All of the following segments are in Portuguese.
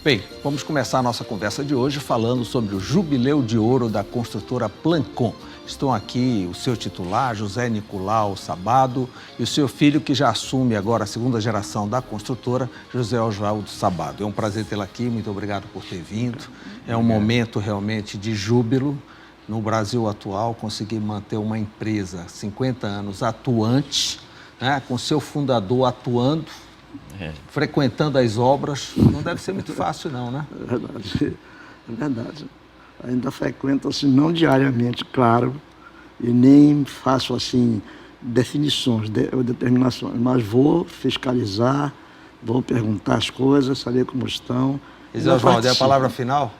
Bem, vamos começar a nossa conversa de hoje falando sobre o Jubileu de Ouro da construtora Plancon. Estão aqui o seu titular, José Nicolau Sabado, e o seu filho, que já assume agora a segunda geração da construtora, José Osvaldo Sabado. É um prazer tê-lo aqui, muito obrigado por ter vindo. É um momento realmente de júbilo. No Brasil atual, conseguir manter uma empresa 50 anos atuante, né, com seu fundador atuando, frequentando as obras, não deve ser muito fácil não, né? É verdade. Ainda frequento, assim, não diariamente, claro, e nem faço, assim, definições ou determinações, mas vou fiscalizar, vou perguntar as coisas, saber como estão. José Osvaldo, é a palavra final?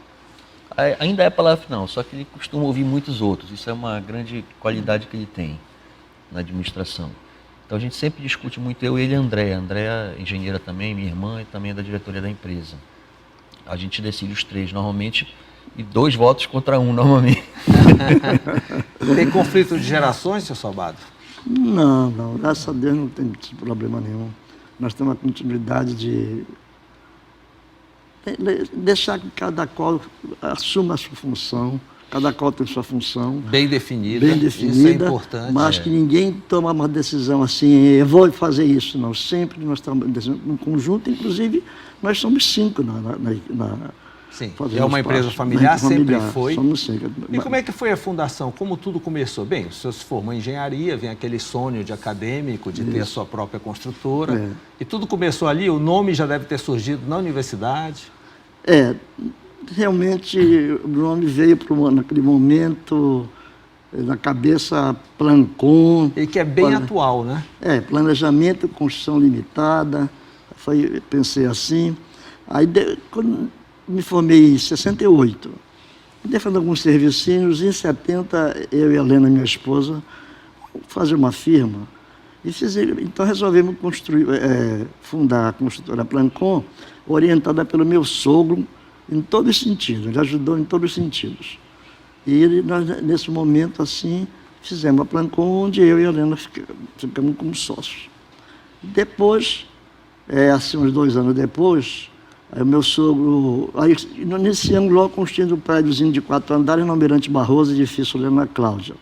Ainda é a palavra final, só que ele costuma ouvir muitos outros. Isso é uma grande qualidade que ele tem na administração. Então a gente sempre discute muito, eu e ele e a Andréa. A Andréa, engenheira também, minha irmã, e também é da diretoria da empresa. A gente decide os três normalmente, e 2 votos contra 1 normalmente. Tem conflito de gerações, seu Sabado? Não, graças a Deus não tem problema nenhum. Nós temos uma continuidade de deixar que cada qual assuma a sua função, cada qual tem sua função. Bem definida, isso é importante. Mas que ninguém toma uma decisão assim, eu vou fazer isso, não. Sempre nós estamos no conjunto, inclusive nós somos 5 Sim, é uma empresa familiar, sempre foi. Somos 5. E como é que foi a fundação? Como tudo começou? Bem, o senhor se formou em engenharia, vem aquele sonho de acadêmico, de ter a sua própria construtora. E tudo começou ali, o nome já deve ter surgido na universidade. Realmente o nome veio naquele momento na cabeça Plancon. E que é bem atual, né? Planejamento e construção limitada. Pensei assim. Aí, quando me formei em 68, fazendo alguns servicinhos, em 70, eu e a Helena, minha esposa, fazer uma firma. Então resolvemos fundar a construtora Plancon, orientada pelo meu sogro, em todos os sentidos. Ele ajudou em todos os sentidos. E nós, nesse momento, assim, fizemos a Plancon, onde eu e a Helena ficamos como sócios. Depois, assim, uns 2 anos depois, aí o meu sogro... Aí nós iniciamos logo construindo um prédiozinho de 4 andares no Almirante Barroso, edifício Helena Cláudia.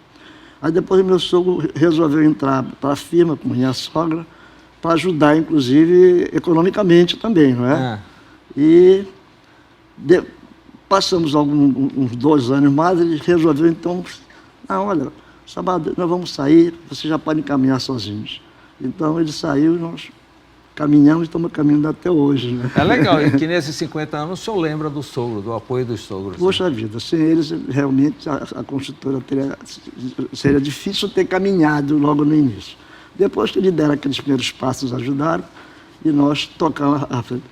Aí depois o meu sogro resolveu entrar para a firma com minha sogra, para ajudar, inclusive, economicamente também, não é? E passamos uns 2 anos mais, ele resolveu, então, olha, Sabado, nós vamos sair, vocês já podem caminhar sozinhos. Então ele saiu e nós caminhamos e estamos caminhando até hoje, né? É legal, e que nesses 50 anos o senhor lembra do sogro, do apoio dos sogros. Poxa vida, sem eles, realmente, a construtora seria difícil ter caminhado logo no início. Depois que ele deram aqueles primeiros passos, ajudaram, e nós tocamos à frente.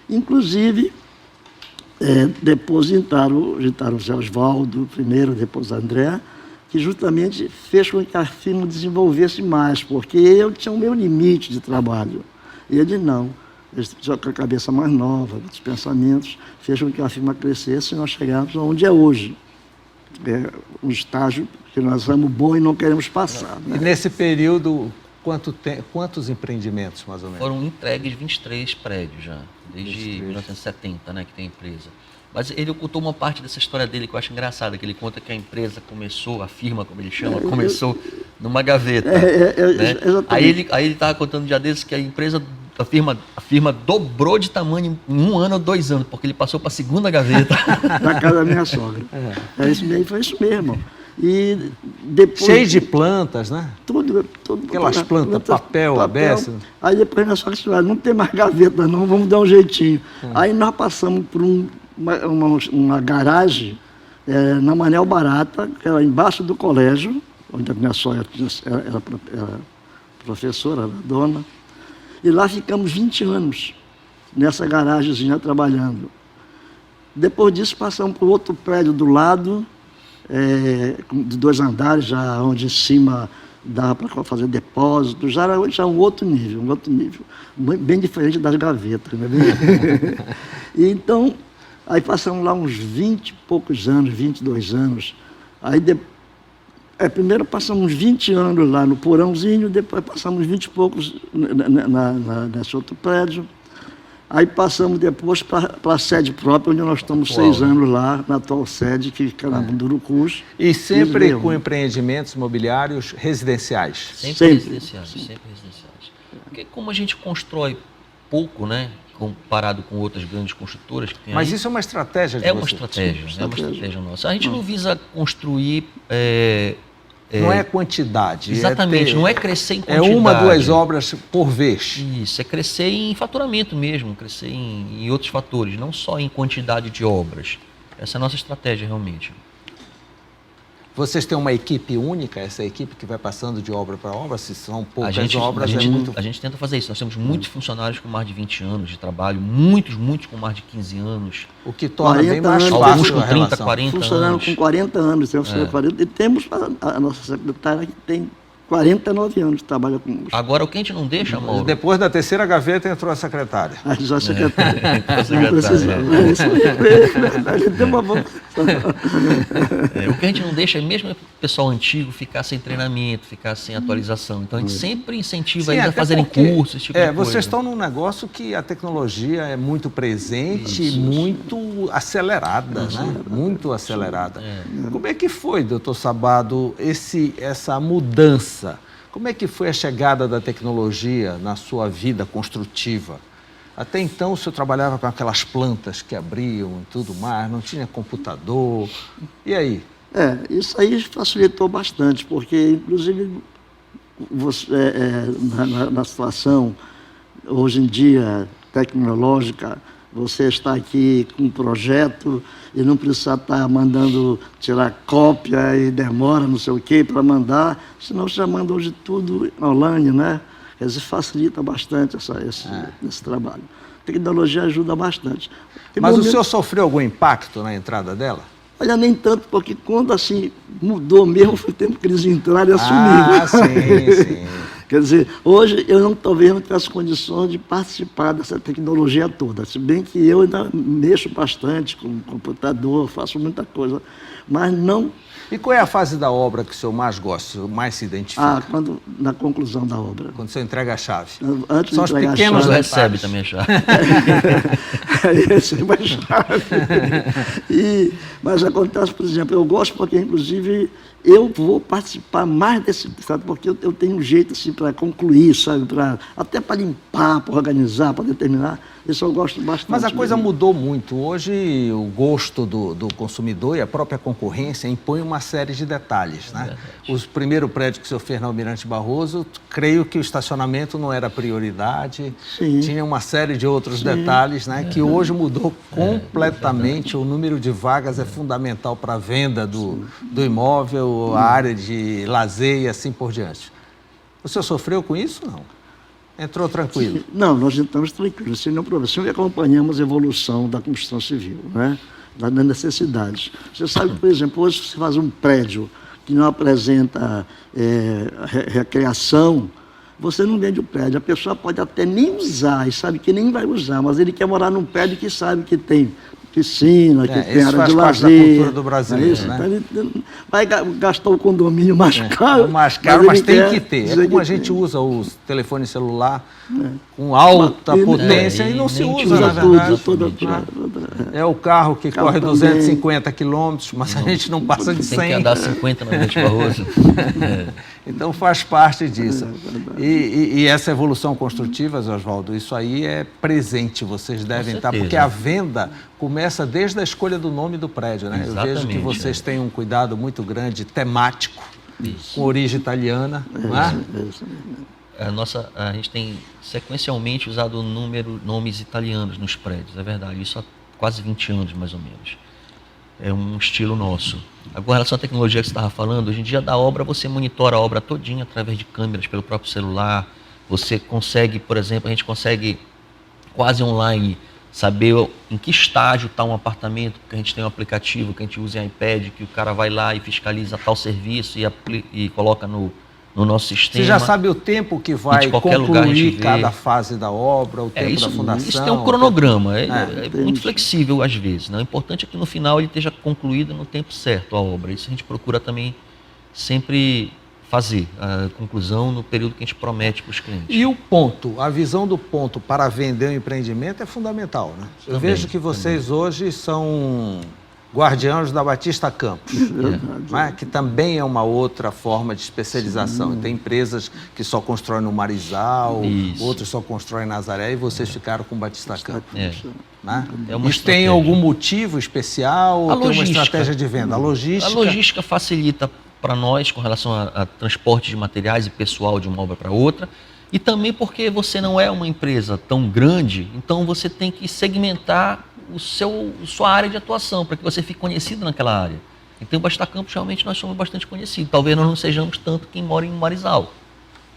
Inclusive, depois entraram o Zé Osvaldo primeiro, depois a Andréa, que justamente fez com que a firma desenvolvesse mais, porque eu tinha o meu limite de trabalho. E ele não. Ele tinha com a cabeça mais nova, os pensamentos, fez com que a firma crescesse e nós chegamos onde é hoje. Um estágio que nós amamos bom e não queremos passar. Né? E nesse período, quantos empreendimentos, mais ou menos? Foram entregues 23 prédios já, desde 1970, né, que tem a empresa. Mas ele ocultou uma parte dessa história dele que eu acho engraçada, que ele conta que a empresa começou, a firma, como ele chama, começou numa gaveta. Né? Aí ele estava contando um dia desses que a firma dobrou de tamanho em 1 ano ou 2 anos, porque ele passou para a segunda gaveta. Na casa da minha sogra. Foi isso mesmo. E depois, cheio de plantas, né? Tudo. Aquelas plantas, papel aberto. Aí depois minha sogra disse, não tem mais gaveta não, vamos dar um jeitinho. Aí nós passamos por uma garagem na Manel Barata, que era embaixo do colégio, onde a minha sogra era professora, era dona. E lá ficamos 20 anos, nessa garagemzinha trabalhando. Depois disso passamos por outro prédio do lado, de 2 andares, já onde em cima dava para fazer depósito, já era um outro nível, bem diferente das gavetas. Né? E então, aí passamos lá uns 20 e poucos anos, 22 anos. Aí primeiro passamos uns 20 anos lá no porãozinho, depois passamos 20 e poucos nesse outro prédio. Aí passamos depois para a sede própria, onde nós estamos 6 anos lá, na atual sede, que fica na Mundurucus. E sempre com empreendimentos imobiliários residenciais? Sempre residenciais, sempre residenciais. Porque como a gente constrói pouco, né? Comparado com outras grandes construtoras que tem. Mas aí, isso é uma estratégia de é uma vocês? estratégia, é uma estratégia nossa. A gente não visa construir... não é quantidade. Exatamente, não é crescer em É quantidade. 1, 2 obras por vez. Isso, é crescer em faturamento mesmo, crescer em outros fatores, não só em quantidade de obras. Essa é a nossa estratégia realmente. Vocês têm uma equipe única, essa equipe que vai passando de obra para obra? Se são poucas obras, a gente tenta fazer isso. Nós temos muitos funcionários com mais de 20 anos de trabalho, muitos com mais de 15 anos. O que torna bem mais anos. fácil Alguns com a 30, relação. 40 Funcionando anos. com 40 anos, e temos a nossa secretária que tem 49 anos de trabalho conosco. Agora, o que a gente não deixa, Mauro... Depois da terceira gaveta entrou a secretária. A já secretária. A secretária, Não precisamos. É isso aí, é verdade, tem uma boa... o que a gente não deixa é mesmo o pessoal antigo ficar sem treinamento, ficar sem atualização. Então a gente sempre incentiva eles a até fazerem porque, cursos, esse tipo de coisa. Vocês estão num negócio que a tecnologia é muito presente, muito acelerada, né? Muito acelerada. Como é que foi, doutor Sabbado, essa mudança? Como é que foi a chegada da tecnologia na sua vida construtiva? Até então o senhor trabalhava com aquelas plantas que abriam e tudo mais, não tinha computador. E aí? Isso aí facilitou bastante, porque inclusive na situação hoje em dia tecnológica, você está aqui com um projeto e não precisa estar mandando tirar cópia e demora, não sei o quê, para mandar, senão você já manda hoje tudo online, né? Quer dizer, facilita bastante esse trabalho. A tecnologia ajuda bastante. Mas o senhor sofreu algum impacto na entrada dela? Olha, nem tanto, porque quando assim mudou mesmo, foi o tempo que eles entraram e assumiram. Ah, sim. Quer dizer, hoje eu talvez não tivesse condições de participar dessa tecnologia toda, se bem que eu ainda mexo bastante com computador, faço muita coisa, mas não... E qual é a fase da obra que o senhor mais gosta, mais se identifica? Na conclusão da obra. Quando o senhor entrega a chave. Antes São de os entregar pequenos a Não chave. recebe também a chave. Recebo a chave. Mas acontece, por exemplo, eu gosto porque, inclusive, eu vou participar mais desse, sabe, porque eu tenho um jeito assim para concluir, sabe, até para limpar, para organizar, para determinar. Isso eu gosto bastante. Mas a coisa mesmo. mudou muito. Hoje o gosto do consumidor e a própria concorrência impõe uma série de detalhes, né? O primeiro prédio que o senhor fez na Almirante Barroso, creio que o estacionamento não era prioridade. Sim. Tinha uma série de outros detalhes, né? Que hoje mudou completamente. O número de vagas é fundamental para a venda do imóvel, a área de lazer e assim por diante. O senhor sofreu com isso, não? Entrou tranquilo? Não, nós entramos tranquilos, sem nenhum problema. Sempre acompanhamos a evolução da construção civil, né? Das necessidades. Você sabe, por exemplo, hoje você faz um prédio que não apresenta recreação, você não vende o prédio. A pessoa pode até nem usar, e sabe que nem vai usar, mas ele quer morar num prédio que sabe que tem piscina, que tem área de lazer. Faz parte da cultura do brasileiro, né? Então, ele vai gastar o condomínio mais caro. Mais caro, mas tem que ter. É como a gente usa o telefone celular com alta potência e não se usa, na verdade. É o carro que corre 250 quilômetros, mas a gente não passa de 100. Tem que andar 50 na Almirante Barroso. Então faz parte disso. E essa evolução construtiva, Zé Oswaldo, isso aí é presente, vocês devem estar, porque a venda começa desde a escolha do nome do prédio, né? Exatamente, eu vejo que vocês têm um cuidado muito grande, temático, com origem italiana, não é? A gente tem sequencialmente usado nomes italianos nos prédios, é verdade, isso há quase 20 anos mais ou menos. É um estilo nosso. Agora, em relação à tecnologia que você estava falando, hoje em dia da obra, você monitora a obra todinha através de câmeras pelo próprio celular. Você consegue, por exemplo, a gente consegue quase online saber em que estágio está um apartamento, porque a gente tem um aplicativo que a gente usa em iPad, que o cara vai lá e fiscaliza tal serviço e coloca no nosso sistema. Você já sabe o tempo que vai concluir cada fase da obra, o tempo da fundação? Isso tem um cronograma, é muito flexível às vezes. Né? O importante é que no final ele esteja concluído no tempo certo a obra. Isso a gente procura também sempre fazer a conclusão no período que a gente promete para os clientes. E o ponto, a visão do ponto para vender um empreendimento é fundamental, né? Eu Também, vejo que vocês hoje são guardiãos da Batista Campos, né? Que também é uma outra forma de especialização. Tem empresas que só constroem no Marizal, Isso. outros só constroem em Nazaré, e vocês ficaram com Batista Campos. É. Né? É uma Isso tem estratégia. algum motivo especial? A Ou tem uma logística. estratégia de venda? A logística. A logística facilita para nós com relação a transporte de materiais e pessoal de uma obra para outra. E também porque você não é uma empresa tão grande, então você tem que segmentar sua área de atuação para que você fique conhecido naquela área. Então, em Batista Campos, realmente nós somos bastante conhecidos. Talvez nós não sejamos tanto quem mora em Marizal.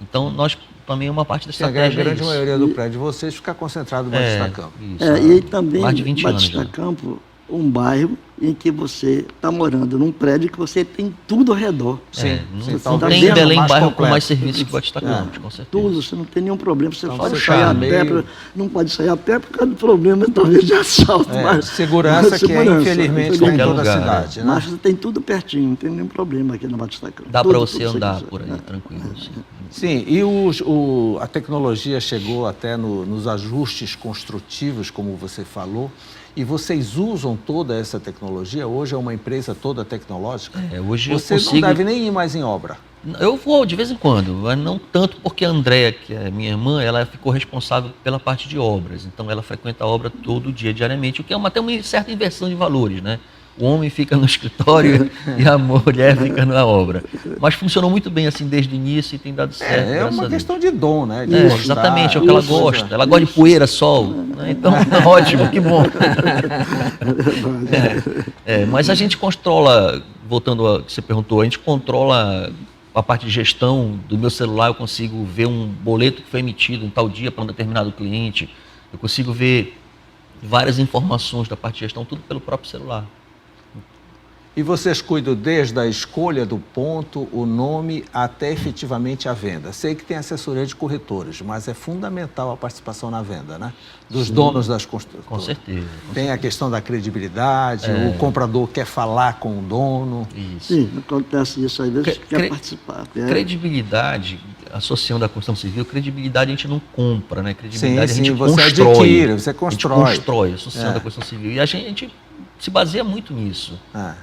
Então, nós também é uma parte da A estratégia. grande maioria do prédio de vocês fica concentrado no Batista Campos. Isso. E também, Mais de 20 anos Batista já. Campo, um bairro em que você está morando num prédio que você tem tudo ao redor. Sim, Não, sim, não talvez tem seja Belém mais bairro com completo. mais serviços que Batista Campos, com certeza. Tudo, você não tem nenhum problema. Você Então, pode você sair tá a pé, meio- não pode sair a pé por causa do problema, talvez, de assalto. mas Segurança que infelizmente está em Qualquer toda a lugar, cidade. Né? Mas você tem tudo pertinho, não tem nenhum problema aqui na Batista Campos. Dá Tudo, para você tudo que andar quiser. por aí, tranquilo. Assim. Sim, e a tecnologia chegou até nos ajustes construtivos, como você falou, e vocês usam toda essa tecnologia? Hoje é uma empresa toda tecnológica? Hoje Você eu não consigo... deve nem ir mais em obra. Eu vou de vez em quando, mas não tanto porque a Andréa, que é minha irmã, ela ficou responsável pela parte de obras. Então ela frequenta a obra todo dia, diariamente, o que é até uma certa inversão de valores, né? O homem fica no escritório e a mulher fica na obra. Mas funcionou muito bem assim desde o início e tem dado certo. É graças a uma Deus. questão de dom, né? De gostar. Exatamente, é o que ela Isso. gosta. Ela gosta de poeira, sol. Né? Então, ótimo, que bom. Mas a gente controla, voltando ao que você perguntou, a gente controla a parte de gestão do meu celular. Eu consigo ver um boleto que foi emitido em tal dia para um determinado cliente. Eu consigo ver várias informações da parte de gestão, tudo pelo próprio celular. E vocês cuidam desde a escolha do ponto, o nome, até efetivamente a venda. Sei que tem assessoria de corretores, mas é fundamental a participação na venda, né? Dos donos das construtoras. Com certeza. Tem a questão da credibilidade, o comprador quer falar com o dono. Isso. Sim, acontece isso às vezes, quer Cre- participar. Credibilidade, associando a construção civil, credibilidade a gente não compra, né? Credibilidade Sim, a gente você constrói. adquire, você A constrói. gente constrói, associando a construção civil. E a gente se baseia muito nisso,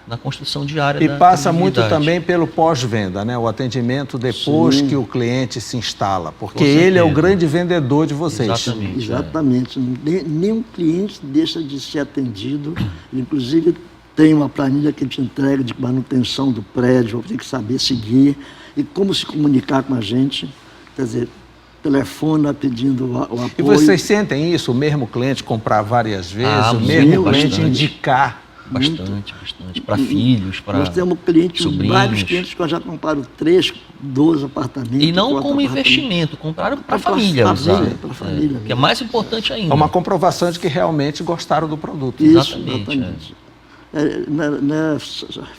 na construção diária E da passa muito credibilidade. também pelo pós-venda, né? O atendimento depois que o cliente se instala, porque Com ele é o certeza. grande vendedor de vocês. Exatamente. Exatamente. Nenhum cliente deixa de ser atendido. Inclusive, tem uma planilha que te entrega de manutenção do prédio, tem que saber seguir e como se comunicar com a gente. Quer dizer, telefona pedindo o apoio. E vocês sentem isso, o mesmo cliente comprar várias vezes, o sim, mesmo cliente bastante. indicar? Bastante. Para filhos, para Nós temos clientes, sobrinhos. vários clientes que já compraram 3, 12 apartamentos. E não 4 como apartamentos. investimento, compraram para a Pra família usar. família, pra família. Que é mais importante ainda. É uma comprovação de que realmente gostaram do produto. Isso, Exatamente, exatamente. Não é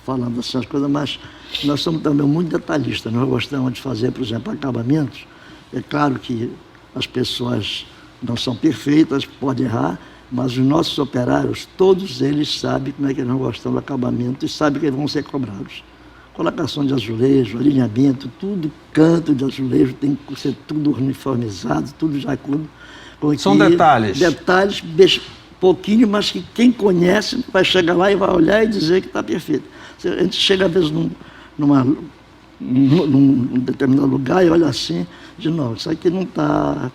falando assim as coisas, mas nós somos também muito detalhistas. Nós gostamos de fazer, por exemplo, acabamentos. É claro que as pessoas não são perfeitas, podem errar, mas os nossos operários, todos eles sabem como é que nós gostamos do acabamento e sabem que eles vão ser cobrados. Colocação de azulejo, alinhamento, tudo, canto de azulejo, tem que ser tudo uniformizado, tudo já com São detalhes. Detalhes, pouquinho, mas que quem conhece vai chegar lá e vai olhar e dizer que está perfeito. A gente chega às vezes num determinado lugar e olha assim, de novo, isso aqui não está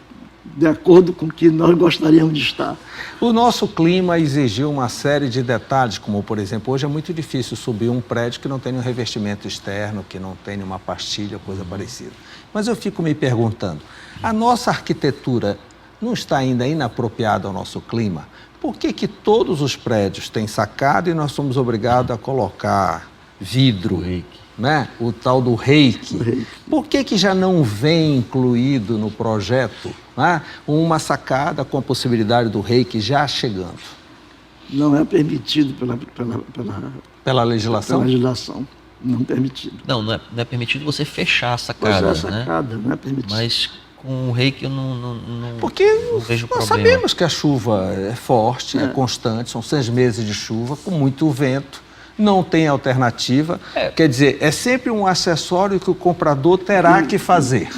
de acordo com o que nós gostaríamos de estar. O nosso clima exigiu uma série de detalhes, como, por exemplo, hoje é muito difícil subir um prédio que não tenha um revestimento externo, que não tenha uma pastilha, coisa parecida. Mas eu fico me perguntando, a nossa arquitetura não está ainda inapropriada ao nosso clima? Por que todos os prédios têm sacada e nós somos obrigados a colocar vidro? Né? O tal do reiki. Por que já não vem incluído no projeto, né, uma sacada com a possibilidade do reiki já chegando? Não é permitido Pela legislação? Pela legislação. Não permitido. Não é permitido você fechar a Pois sacada, é, sacada, né? não é permitido. Mas com o reiki eu não Porque vejo nós problema. sabemos que a chuva é forte, é constante, são 6 meses de chuva, com muito vento. não tem alternativa. Quer dizer, é sempre um acessório que o comprador terá que fazer.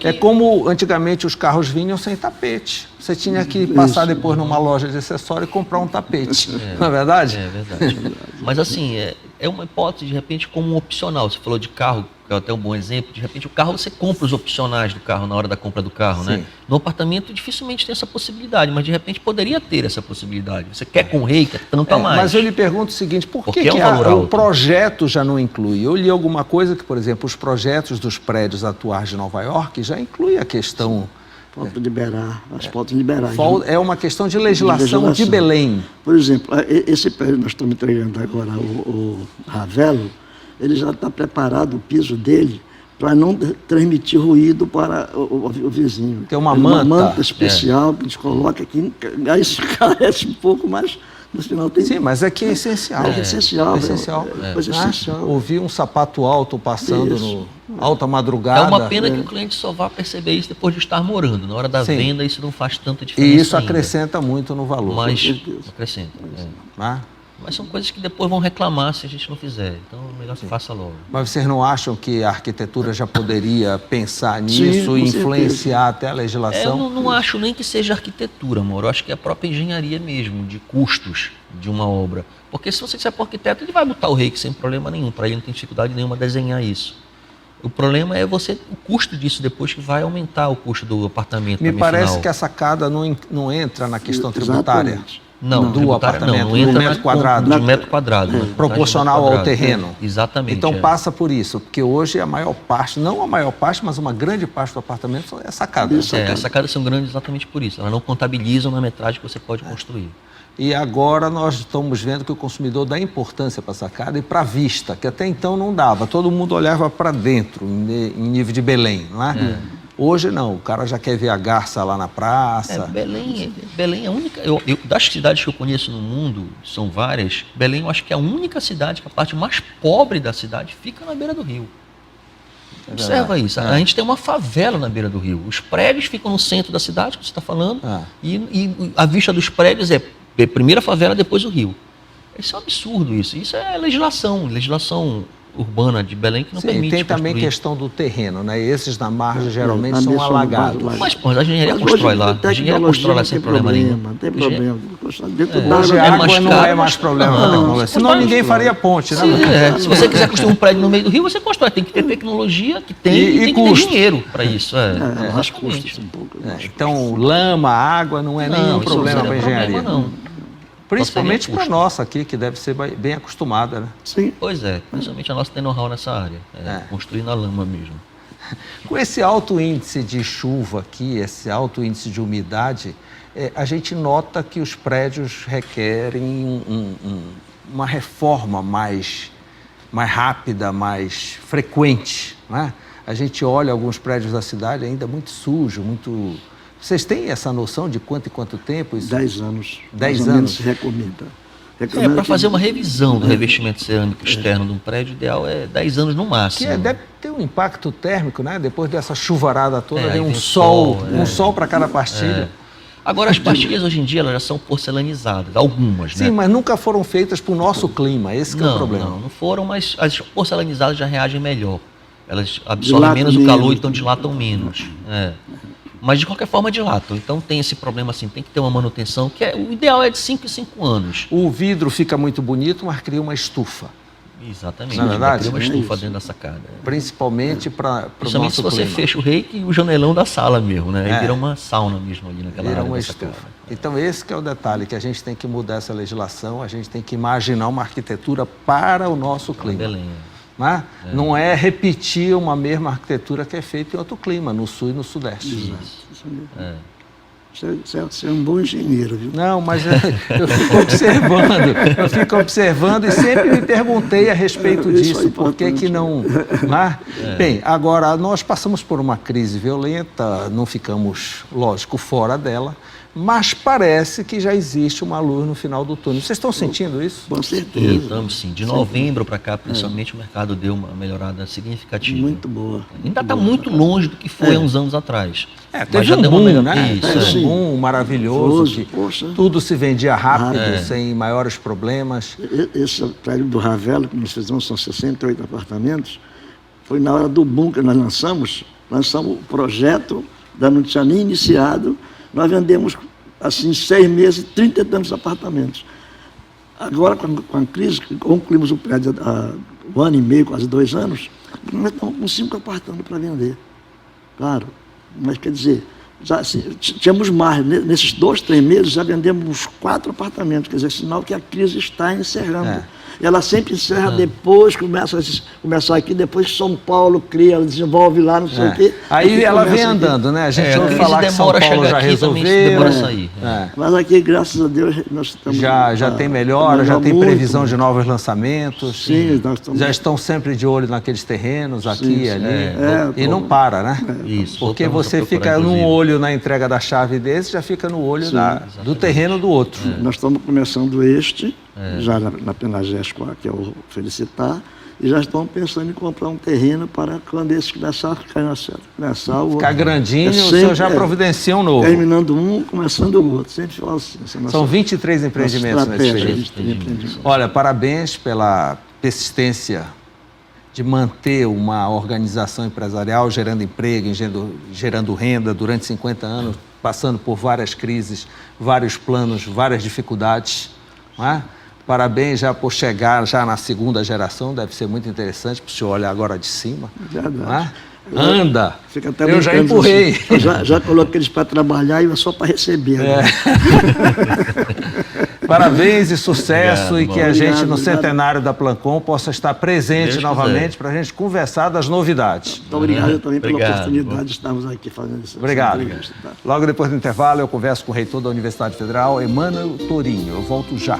É como antigamente os carros vinham sem tapete. Você tinha que passar depois numa loja de acessório e comprar um tapete. Não é verdade? É verdade. Mas assim, é uma hipótese, de repente, como um opcional. Você falou de carro, que é até um bom exemplo. De repente, o carro, você compra os opcionais do carro na hora da compra do carro, né? No apartamento, dificilmente tem essa possibilidade, mas de repente poderia ter essa possibilidade. Você quer com o rei, quer tanto a mais. Mas eu lhe pergunto o seguinte, por Porque que, é um que valor o alto. projeto já não inclui? Eu li alguma coisa que, por exemplo, os projetos dos prédios atuais de Nova York já inclui a questão... Falta liberar, as pautas liberais. É uma questão de legislação de Belém. Por exemplo, esse prédio que nós estamos entregando agora, o Ravelo, ele já está preparado, o piso dele, para não transmitir ruído para o vizinho. Tem uma manta. Uma manta especial que a gente coloca aqui, aí isso carece um pouco, mas no final tem... Sim, mas é que é essencial. É essencial. É essencial. Coisa essencial. Ouvi um sapato alto passando no alta madrugada. É uma pena que o cliente só vá perceber isso depois de estar morando. Na hora da venda, isso não faz tanta diferença. E isso ainda. acrescenta muito no valor. Mas acrescenta. Mas são coisas que depois vão reclamar se a gente não fizer. Então é melhor que faça logo. Mas vocês não acham que a arquitetura já poderia pensar nisso e influenciar até a legislação? Eu não acho nem que seja arquitetura, amor. Eu acho que é a própria engenharia mesmo, de custos de uma obra. Porque se você quiser para o arquiteto, ele vai botar o reiki sem problema nenhum. Para ele não tem dificuldade nenhuma desenhar isso. O problema é o custo disso depois, que vai aumentar o custo do apartamento. Me parece que a sacada não entra na questão tributária. Exatamente. Não, do apartamento, não entra do metro quadrado. De metro quadrado. Proporcional ao terreno. Exatamente. Então passa por isso, porque hoje a maior parte, não a maior parte, mas uma grande parte do apartamento é sacada. As sacadas são grandes exatamente por isso. Elas não contabilizam na metragem que você pode construir. E agora nós estamos vendo que o consumidor dá importância para a sacada e para a vista, que até então não dava. Todo mundo olhava para dentro, em nível de Belém, não é? Hoje não, o cara já quer ver a garça lá na praça. Belém é a única... das cidades que eu conheço no mundo, são várias, Belém eu acho que é a única cidade que a parte mais pobre da cidade fica na beira do rio. Observa isso. A gente tem uma favela na beira do rio. Os prédios ficam no centro da cidade, que você está falando, e a vista dos prédios é primeiro a favela, depois o rio. Isso é um absurdo isso. Isso é legislação urbana de Belém que não permite tem também construir. questão do terreno, né? Esses na margem geralmente são alagados. Mas a engenharia constrói lá. A engenharia constrói lá sem problema nenhum. Não tem problema. Hoje a água não é mais problema da tecnologia. Senão ninguém faria ponte, né? Se você quiser construir um prédio no meio do rio, você constrói. Tem que ter tecnologia que tem e tem que ter dinheiro para isso. Mais custos um pouco. Então, lama, água não é nenhum problema para a engenharia. Não. Principalmente para a nossa aqui, que deve ser bem acostumada, né? Sim. Pois é, principalmente a nossa tem know-how nessa área. Construir na lama mesmo. Com esse alto índice de chuva aqui, esse alto índice de umidade, a gente nota que os prédios requerem uma reforma mais rápida, mais frequente, né? A gente olha alguns prédios da cidade ainda muito sujo, muito... Vocês têm essa noção de quanto e quanto tempo? 10 anos. 10 anos. Se recomenda. Para fazer uma revisão do revestimento cerâmico externo de um prédio, ideal é 10 anos no máximo. Que deve ter um impacto térmico, né? Depois dessa chuvarada toda, vem um sol para cada pastilha. Agora, as pastilhas hoje em dia elas já são porcelanizadas, algumas, né? Sim, mas nunca foram feitas para o nosso clima, esse que é o problema. Não foram, mas as porcelanizadas já reagem melhor. Elas absorvem menos o calor, então dilatam menos. Mas de qualquer forma dilatam. Então tem esse problema assim, tem que ter uma manutenção, o ideal é de 5 em 5 anos. O vidro fica muito bonito, mas cria uma estufa. Exatamente. Na verdade, cria uma estufa dentro da sacada. Principalmente para o nosso clima. Principalmente se você fecha o reiki e o janelão da sala mesmo, né? Aí vira uma sauna mesmo ali naquela área da sacada. Então esse que é o detalhe, que a gente tem que mudar essa legislação, a gente tem que imaginar uma arquitetura para o nosso clima. Belém. Não é repetir uma mesma arquitetura que é feita em outro clima, no sul e no sudeste. Você é um bom engenheiro, viu? Não, mas eu fico observando e sempre me perguntei a respeito disso, por que não... Bem, agora nós passamos por uma crise violenta, não ficamos, lógico, fora dela, mas parece que já existe uma luz no final do túnel. Vocês estão sentindo isso? Com certeza. Estamos sim. De novembro para cá, principalmente, o mercado deu uma melhorada significativa. Muito boa. Ainda está muito longe do que foi há uns anos atrás. Teve mas já um deu uma boom, melhor... né? Isso, Teve um boom maravilhoso, que tudo se vendia rápido, sem maiores problemas. Esse prédio do Ravelo, que nós fizemos, são 68 apartamentos, foi na hora do boom que nós lançamos o projeto, ainda não tinha nem iniciado, nós vendemos, assim, em 6 meses, 30 e tantos apartamentos. Agora, com a crise, concluímos o prédio há 1 ano e meio, quase 2 anos, nós estamos com 5 apartamentos para vender. Claro, mas quer dizer, já, assim, tínhamos mais, nesses 2, 3 meses já vendemos uns 4 apartamentos, quer dizer, sinal que a crise está encerrando. E ela sempre encerra depois, começa aqui, depois São Paulo cria, ela desenvolve lá, não sei o quê. Aí ela vem aqui. andando, né? A gente ouve a falar que São Paulo já resolveu. Demora a sair. Mas aqui, graças a Deus, nós estamos... Já tem melhora, já tem previsão de novos lançamentos. Sim, nós estamos... Já estão sempre de olho naqueles terrenos, aqui e ali. E não para, né? Isso, porque você fica num olho na entrega da chave desse, já fica no olho do terreno do outro. Nós estamos começando já na Penagés, que é o Felicitar, e já estamos pensando em comprar um terreno para quando esse começar a ficar na certa. Ficar grandinho, o senhor já providencia um novo. Terminando um, começando o outro. Sempre falo assim. São 23 empreendimentos nesse período. Olha, parabéns pela persistência de manter uma organização empresarial gerando emprego, gerando renda durante 50 anos, passando por várias crises, vários planos, várias dificuldades, não é? Parabéns já por chegar já na 2ª geração, deve ser muito interessante para o senhor olhar agora de cima. Verdade. Não é? Anda! Fica até eu já empurrei. Assim. Já coloquei eles para trabalhar e é só para receber. Parabéns e sucesso. Obrigado, e que a gente, no centenário da Plancon, possa estar presente novamente para a gente conversar das novidades. Muito obrigado também pela oportunidade de estarmos aqui fazendo isso. Obrigado. Logo depois do intervalo, eu converso com o reitor da Universidade Federal, Emmanuel Torinho. Eu volto já.